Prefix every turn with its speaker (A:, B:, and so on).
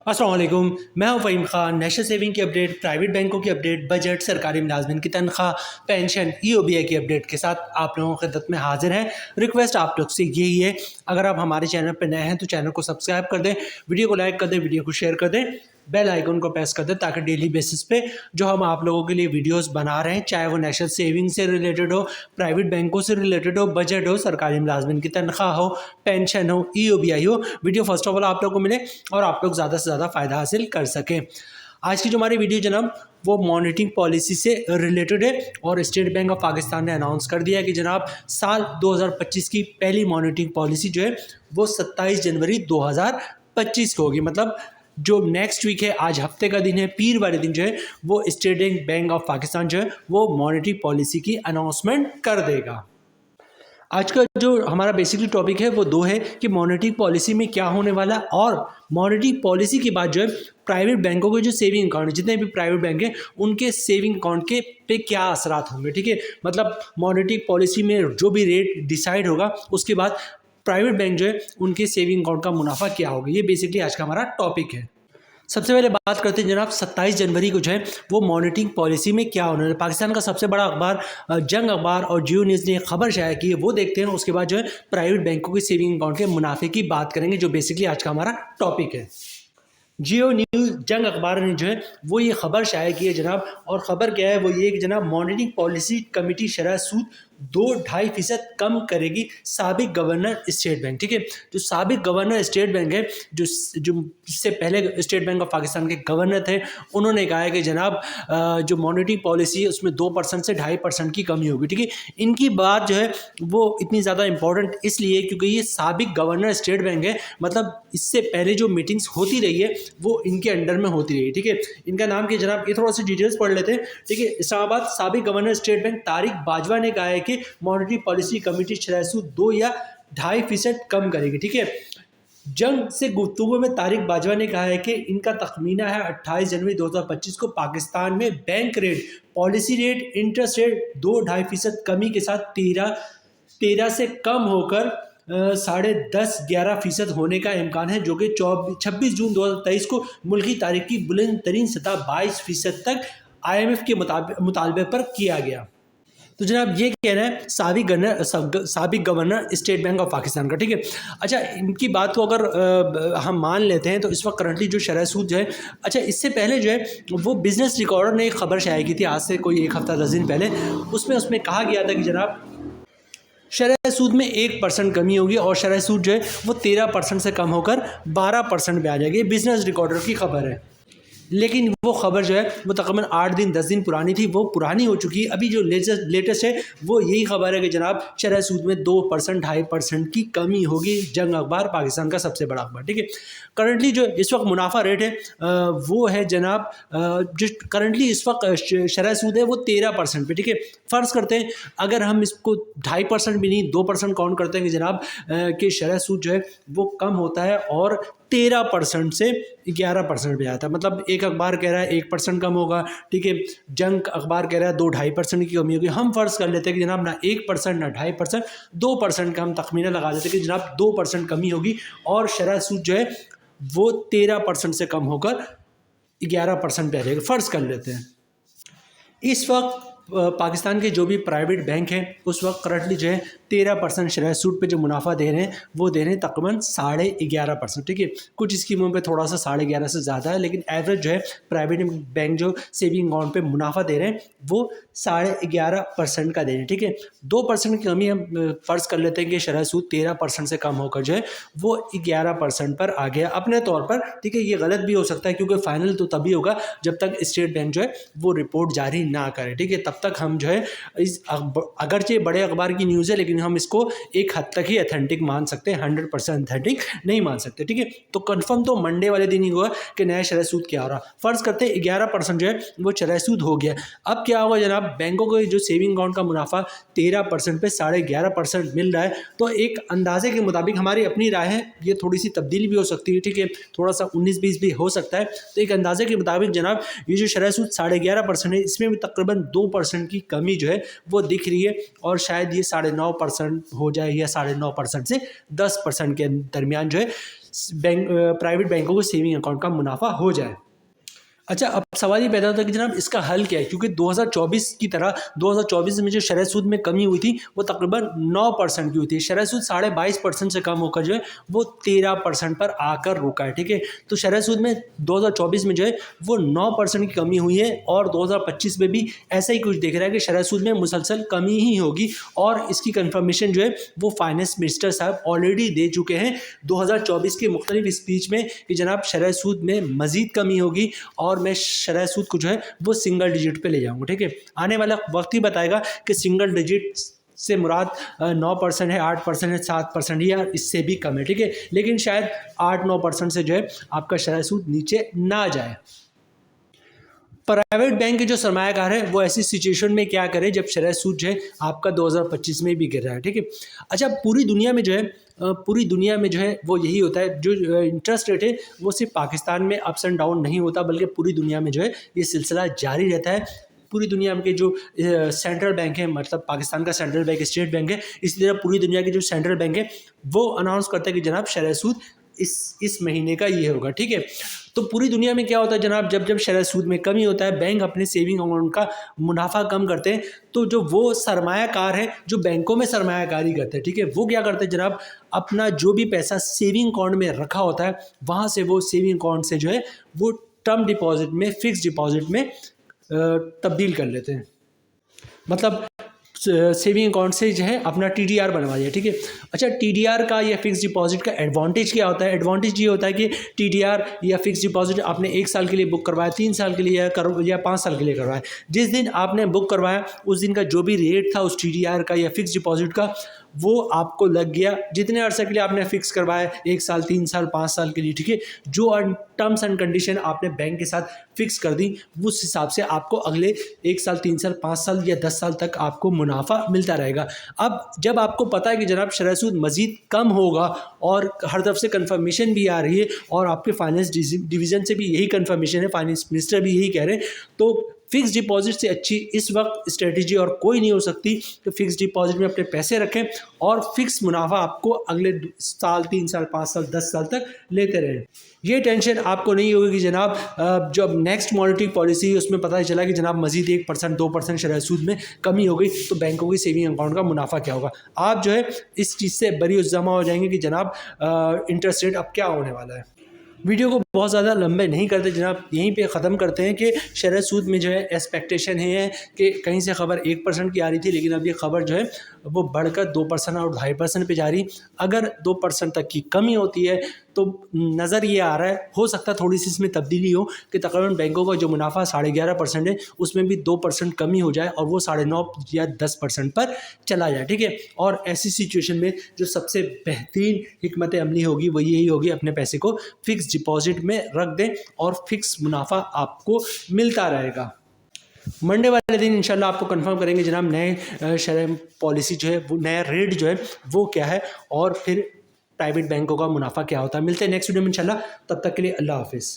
A: अस्सलाम वालेकुम। मैं हूं फ़हीम खान। नेशनल सेविंग की अपडेट, प्राइवेट बैंकों की अपडेट, बजट, सरकारी मुलाजमिन की तनख्वाह, पेंशन, ईओबीआई की अपडेट के साथ आप लोगों की खिदमत में हाजिर हैं। रिक्वेस्ट आप लोग से यही है, अगर आप हमारे चैनल पर नए हैं तो चैनल को सब्सक्राइब कर दें, वीडियो को लाइक कर दें, वीडियो को शेयर कर दें, बेल आइकन को प्रेस कर दें ताकि डेली बेसिस पे जो हम आप लोगों के लिए वीडियोस बना रहे हैं, चाहे वो नेशनल सेविंग से रिलेटेड हो, प्राइवेट बैंकों से रिलेटेड हो, बजट हो, सरकारी मुलाजमिन की तनख्वाह हो, पेंशन हो, ईओबीआई हो, वीडियो फर्स्ट ऑफ ऑल आप लोगों को मिले और आप लोग ज़्यादा से ज़्यादा फ़ायदा हासिल कर सकें। आज की जो हमारी वीडियो जनाब वो मॉनिटरिंग पॉलिसी से रिलेटेड है और स्टेट बैंक ऑफ पाकिस्तान ने अनाउंस कर दिया है कि जनाब साल 2025 की पहली मॉनिटरिंग पॉलिसी जो है वो 27 जनवरी 2025 को होगी। मतलब जो नेक्स्ट वीक है, आज हफ्ते का दिन है, पीर वाले दिन जो है वो स्टेट बैंक ऑफ पाकिस्तान जो है वो मॉनेटरी पॉलिसी की अनाउंसमेंट कर देगा। आज का जो हमारा बेसिकली टॉपिक है वो दो है कि मॉनेटरी पॉलिसी में क्या होने वाला और मॉनेटरी पॉलिसी के बाद जो है प्राइवेट बैंकों के जो सेविंग अकाउंट जितने भी प्राइवेट बैंक हैं उनके सेविंग अकाउंट के पे क्या असरात होंगे। ठीक है, मतलब मॉनेटरी पॉलिसी में जो भी रेट डिसाइड होगा उसके बाद प्राइवेट बैंक जो है उनके सेविंग अकाउंट का मुनाफा क्या होगा। ये बेसिकली आज का हमारा टॉपिक है। सबसे पहले बात करते हैं जनाब 27 जनवरी को जो है वो मॉनिटरिंग पॉलिसी में क्या होने वाला है। पाकिस्तान का सबसे बड़ा अखबार जंग अखबार और जियो न्यूज़ ने खबर शाया की है, वो देखते हैं। उसके बाद जो है प्राइवेट बैंकों के सेविंग अकाउंट के मुनाफे की बात करेंगे, जो बेसिकली आज का हमारा टॉपिक है। जियो न्यूज़ जंग अखबार ने जो है वो ये खबर शाया की है जनाब, और ख़बर क्या है वो ये कि जनाब मॉनिटरिंग पॉलिसी कमेटी शरह सूद 2-2.5% कम करेगी साबिक गवर्नर स्टेट बैंक। ठीक है, जो साबिक गवर्नर स्टेट बैंक है, जो इससे पहले स्टेट बैंक ऑफ पाकिस्तान के गवर्नर थे, उन्होंने कहा है कि जनाब जो मॉनिटरिंग पॉलिसी है उसमें 2% से 2.5% की कमी होगी। ठीक है, इनकी बात जो है वो इतनी ज़्यादा इंपॉर्टेंट इसलिए क्योंकि ये साबिक गवर्नर स्टेट बैंक है, मतलब इससे पहले जो मीटिंग्स होती रही है वो इनके अंडर में होती रही है। ठीक है, इनका नाम क्या जनाब, ये थोड़ा सी डिटेल्स पढ़ लेते हैं। ठीक है, इस्लामाबाद साबिक governor state bank Tariq Bajwa ने कहा है कि मॉनेटरी पॉलिसी कमेटी शरह सूद 2 या 2.5% कम करेगी। ठीक है, जंग से गुफ्तगू में तारिक बाजवा ने कहा है कि इनका तखमीना है 28 जनवरी 2025 को पाकिस्तान में bank rate, policy rate, interest rate 2-2.5% कमी के साथ 13 से कम होकर 10.5-11% होने का इम्कान है, जो कि 26 जून 2023 को मुल्की तारीख की बुलंद तरीन सतह 22% तक IMF के मुतालबे पर किया गया। तो जनाब ये कहना है साबिक governor state bank of Pakistan का। ठीक है, अच्छा इनकी बात को अगर हम मान लेते हैं तो इस वक्त करंटली जो शरह सूद जो है, अच्छा इससे पहले जो है वो बिजनेस रिकॉर्डर ने एक खबर शाया की थी आज से कोई 1 हफ्ता 10 दिन पहले। उसमें कहा गया था कि जनाब शरह सूद में 1% कमी होगी और शरह सूद जो है वो 13% से कम होकर 12% पे आ जाएगी। बिजनेस रिकॉर्डर की खबर है, लेकिन वो खबर जो है वो तकरीबन 8 दिन 10 दिन पुरानी थी, वो पुरानी हो चुकी है। अभी जो लेटेस्ट है वो यही खबर है कि जनाब शरह सूद में 2% 2.5% की कमी होगी। जंग अखबार पाकिस्तान का सबसे बड़ा अखबार। ठीक है, करंटली जो इस वक्त मुनाफा रेट है वो है जनाब जो करंटली इस वक्त शरह सूद है वो 13% पे। ठीक है, फ़र्ज़ करते हैं अगर हम इसको 2.5% भी नहीं 2% काउंट करते हैं कि जनाब कि शरह सूद जो है वो कम होता है और 13% से 11% पे आता है। मतलब एक अखबार कह रहा है 1% कम होगा। ठीक है, जंग अखबार कह रहा है 2-2.5% की कमी होगी। हम फ़र्ज़ कर लेते हैं कि जनाब ना 1% ना 2.5%, 2% का हम तखमीना लगा देते हैं कि जनाब 2% कमी होगी और शरह सूद जो है वो 13% से कम होकर 11% पे आ जाएगा। फ़र्ज़ कर लेते हैं इस वक्त पाकिस्तान के जो भी प्राइवेट बैंक हैं उस वक्त करंटली जो है 13% शरह सूद पे जो मुनाफा दे रहे हैं वो दे रहे हैं तकरीबन 11.5%। ठीक है, कुछ स्कीमों पे थोड़ा सा 11.5 से ज़्यादा है, लेकिन एवरेज जो है प्राइवेट बैंक जो सेविंग अकाउंट पे मुनाफा दे रहे हैं वो 11.5% का दे रहे हैं। ठीक है, 2% की कमी हम फ़र्ज़ कर लेते हैं कि शरह सूद 13% से कम होकर जो है वो 11% पर आ गया अपने तौर पर। ठीक है, ये गलत भी हो सकता है क्योंकि फाइनल तो तभी होगा जब तक स्टेट बैंक जो है वो रिपोर्ट जारी ना करे। ठीक है, तब तक हम जो है इस अगरचे बड़े अखबार की न्यूज़ है लेकिन हम इसको एक हद तक ही अथेंटिक मान सकते हैं, 100% अथेंटिक नहीं मान सकते। ठीक है, तो कंफर्म तो मंडे वाले दिन ही हुआ कि नया शरह सूद क्या हो रहा। फ़र्ज़ करते हैं 11% जो है वो शरह सूद हो गया। अब क्या होगा जनाब, बैंकों को जो सेविंग अकाउंट का मुनाफा 13% पे 11.5% मिल रहा है, तो एक अंदाजे के मुताबिक हमारी अपनी राय है, ये थोड़ी सी तब्दीली भी हो सकती है। ठीक है, थोड़ा सा 19-20 भी हो सकता है। तो एक अंदाजे के मुताबिक जनाब ये जो शरह सूद 11.5% है इसमें भी तकरीबन 2% की कमी जो है वो दिख रही है और शायद ये 9.5% हो जाए या 9.5% से 10% के दरमियान जो है प्राइवेट बैंकों को सेविंग अकाउंट का मुनाफा हो जाए। अच्छा, अब सवाल ये पैदा होता है कि जनाब इसका हल क्या है, क्योंकि 2024 की तरह 2024 में जो शरह सूद में कमी हुई थी वो तकरीबन 9% की हुई थी। शरह सूद 22.5% से कम होकर जो है वो 13% पर आकर रुका है। ठीक है, तो शरह सूद में 2024 में जो है वो 9% की कमी हुई है और 2025 में भी ऐसा ही कुछ दिख रहा है कि शरह सूद में मुसलसल कमी ही होगी। और इसकी कन्फर्मेशन जो है वो फाइनेंस मिनिस्टर साहब ऑलरेडी दे चुके हैं 2024 की मुख्तलिफ स्पीच में कि जनाब शरह सूद में मज़ीद कमी होगी और मैं शरह सूद को जो है वो सिंगल डिजिट पे ले जाऊंगा। ठीक है, आने वाला वक्त ही बताएगा कि सिंगल डिजिट से मुराद 9% है, 8% है, 7% या इससे भी कम है। ठीक है, लेकिन शायद 8-9% से जो है आपका शरह सूद नीचे ना जाए। प्राइवेट बैंक के जो सरमायाकार है वो ऐसी सिचुएशन में क्या करे जब शरह सूद जो है आपका 2025 में भी गिर रहा है। ठीक है, अच्छा पूरी दुनिया में जो है वो यही होता है, जो इंटरेस्ट रेट है वो सिर्फ पाकिस्तान में अप्स एंड डाउन नहीं होता बल्कि पूरी दुनिया में जो है ये सिलसिला जारी रहता है। पूरी दुनिया के जो सेंट्रल बैंक है, मतलब पाकिस्तान का सेंट्रल बैंक स्टेट बैंक है, इसी तरह पूरी दुनिया के जो सेंट्रल बैंक है वो अनाउंस करता है कि जनाब शरह सूद इस महीने का ये होगा। ठीक है, तो पूरी दुनिया में क्या होता है जनाब, जब शरह सूद में कमी होता है, बैंक अपने सेविंग अकाउंट का मुनाफा कम करते हैं, तो जो वो सरमायाकार है जो बैंकों में सरमायाकारी करते हैं, ठीक है, वो क्या करते हैं जनाब, अपना जो भी पैसा सेविंग अकाउंट में रखा होता है वहाँ से वो सेविंग अकाउंट से जो है वो टर्म डिपॉजिट में, फिक्स डिपॉजिट में तब्दील कर लेते हैं। मतलब सेविंग अकाउंट से जो है अपना TDR बनवा दिया। ठीक है, अच्छा TDR का या फिक्स डिपॉजिट का एडवांटेज क्या होता है? एडवांटेज ये होता है कि TDR या फिक्स डिपॉजिट आपने 1 साल के लिए बुक करवाया, 3 साल के लिए या 5 साल के लिए करवाया, जिस दिन आपने बुक करवाया उस दिन का जो भी रेट था उस TDR का या फिक्स डिपॉजिट का वो आपको लग गया, जितने अरसे के लिए आपने फिक्स करवाया, 1 साल, 3 साल, 5 साल के लिए। ठीक है, जो टर्म्स एंड कंडीशन आपने बैंक के साथ फिक्स कर दी उस हिसाब से आपको अगले 1 साल, 3 साल, 5 साल या 10 साल तक आपको मुनाफा मिलता रहेगा। अब जब आपको पता है कि जनाब शरह सूद मज़ीद कम होगा और हर तरफ से कंफर्मेशन भी आ रही है और आपके फाइनेंस डिवीज़न से भी यही कंफर्मेशन है, फाइनेंस मिनिस्टर भी यही कह रहे हैं, तो फिक्स डिपॉजिट से अच्छी इस वक्त स्ट्रेटजी और कोई नहीं हो सकती। तो फिक्स डिपॉजिट में अपने पैसे रखें और फिक्स मुनाफा आपको अगले साल, 3 साल, 5 साल, 10 साल तक लेते रहें। ये टेंशन आपको नहीं होगी कि जनाब जब नेक्स्ट मॉनेटरी पॉलिसी उसमें पता चला कि जनाब मजीद 1%, 2% शरह सूद में कमी हो गई तो बैंकों की सेविंग अकाउंट का मुनाफा क्या होगा। आप जो है इस चीज़ से बरी उज़्ज़मा हो जाएंगे कि जनाब इंटरेस्ट रेट अब क्या होने वाला है। वीडियो को बहुत ज़्यादा लंबे नहीं करते जनाब, यहीं पे ख़त्म करते हैं कि शरह सूद में जो है एक्सपेक्टेशन है कि कहीं से खबर 1% की आ रही थी, लेकिन अब ये खबर जो है वो बढ़कर 2% और 2.5% पे जा रही। अगर 2% तक की कमी होती है तो नज़र ये आ रहा है, हो सकता है थोड़ी सी इसमें तब्दीली हो कि तकरीबन बैंकों का जो मुनाफा 11.5% है उसमें भी 2% कमी हो जाए और वो 9.5 या 10% पर चला जाए। ठीक है, और ऐसी सिचुएशन में जो सबसे बेहतरीन हिकमत अमली होगी वो यही होगी, अपने पैसे को फिक्स डिपॉजिट में रख दें और फिक्स मुनाफा आपको मिलता रहेगा। मंडे वाले दिन इंशाल्लाह आपको कंफर्म करेंगे जनाब नए शरह पॉलिसी जो है वो नया रेट जो है वो क्या है और फिर प्राइवेट बैंकों का मुनाफा क्या होता है। मिलते हैं नेक्स्ट वीडियो में इंशाल्लाह, तब तक के लिए अल्लाह हाफिज़।